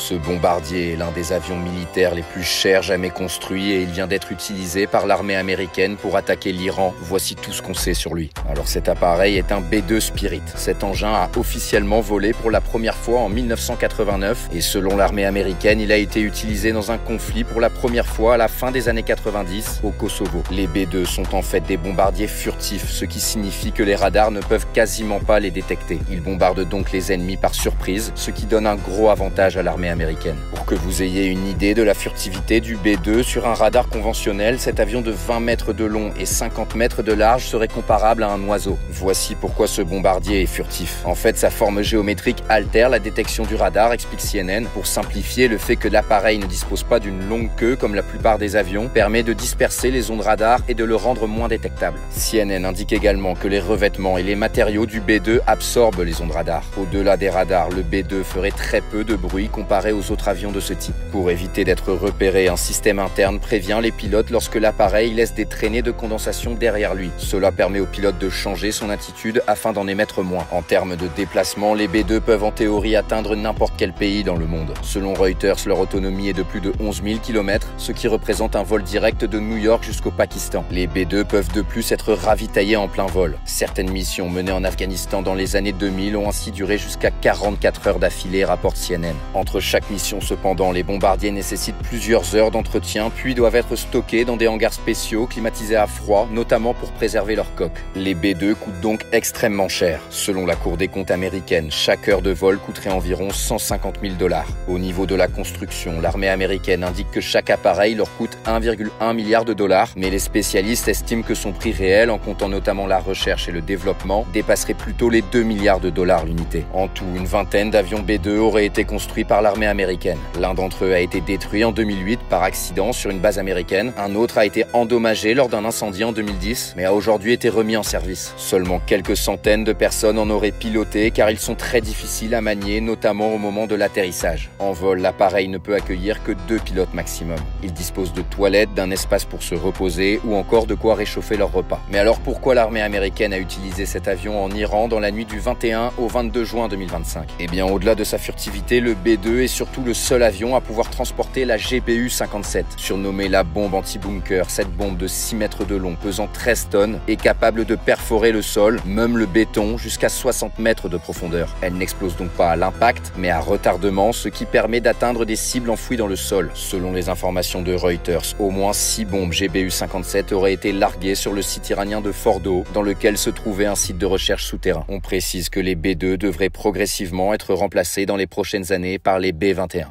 Ce bombardier est l'un des avions militaires les plus chers jamais construits et il vient d'être utilisé par l'armée américaine pour attaquer l'Iran. Voici tout ce qu'on sait sur lui. Alors cet appareil est un B-2 Spirit. Cet engin a officiellement volé pour la première fois en 1989 et selon l'armée américaine, il a été utilisé dans un conflit pour la première fois à la fin des années 90 au Kosovo. Les B-2 sont en fait des bombardiers furtifs, ce qui signifie que les radars ne peuvent quasiment pas les détecter. Ils bombardent donc les ennemis par surprise, ce qui donne un gros avantage à l'armée américaine. Pour que vous ayez une idée de la furtivité du B-2 sur un radar conventionnel, cet avion de 20 mètres de long et 50 mètres de large serait comparable à un oiseau. Voici pourquoi ce bombardier est furtif. En fait, sa forme géométrique altère la détection du radar, explique CNN. Pour simplifier, le fait que l'appareil ne dispose pas d'une longue queue comme la plupart des avions permet de disperser les ondes radar et de le rendre moins détectable. CNN indique également que les revêtements et les matériaux du B-2 absorbent les ondes radar. Au-delà des radars, le B-2 ferait très peu de bruit comparé aux autres avions de ce type. Pour éviter d'être repéré, un système interne prévient les pilotes lorsque l'appareil laisse des traînées de condensation derrière lui. Cela permet au pilote de changer son attitude afin d'en émettre moins. En termes de déplacement, les B-2 peuvent en théorie atteindre n'importe quel pays dans le monde. Selon Reuters, leur autonomie est de plus de 11 000 km, ce qui représente un vol direct de New York jusqu'au Pakistan. Les B-2 peuvent de plus être ravitaillés en plein vol. Certaines missions menées en Afghanistan dans les années 2000 ont ainsi duré jusqu'à 44 heures d'affilée, rapporte CNN. Entre chaque mission cependant, les bombardiers nécessitent plusieurs heures d'entretien puis doivent être stockés dans des hangars spéciaux climatisés à froid, notamment pour préserver leur coque. Les B-2 coûtent donc extrêmement cher. Selon la Cour des comptes américaine, chaque heure de vol coûterait environ 150 000 $. Au niveau de la construction, l'armée américaine indique que chaque appareil leur coûte 1,1 milliard de dollars, mais les spécialistes estiment que son prix réel, en comptant notamment la recherche et le développement, dépasserait plutôt les 2 milliards de dollars l'unité. En tout, une vingtaine d'avions B-2 auraient été construits par l'armée américaine. L'un d'entre eux a été détruit en 2008 par accident sur une base américaine. Un autre a été endommagé lors d'un incendie en 2010, mais a aujourd'hui été remis en service. Seulement quelques centaines de personnes en auraient piloté car ils sont très difficiles à manier, notamment au moment de l'atterrissage. En vol, l'appareil ne peut accueillir que 2 pilotes maximum. Ils disposent de toilettes, d'un espace pour se reposer ou encore de quoi réchauffer leur repas. Mais alors pourquoi l'armée américaine a utilisé cet avion en Iran dans la nuit du 21 au 22 juin 2025 ? Eh bien, au-delà de sa furtivité, le B-2 est surtout le seul avion à pouvoir transporter la GBU-57. Surnommée la bombe anti-bunker, cette bombe de 6 mètres de long, pesant 13 tonnes, est capable de perforer le sol, même le béton, jusqu'à 60 mètres de profondeur. Elle n'explose donc pas à l'impact, mais à retardement, ce qui permet d'atteindre des cibles enfouies dans le sol. Selon les informations de Reuters, au moins 6 bombes GBU-57 auraient été larguées sur le site iranien de Fordo, dans lequel se trouvait un site de recherche souterrain. On précise que les B-2 devraient progressivement être remplacés dans les prochaines années par les B-21.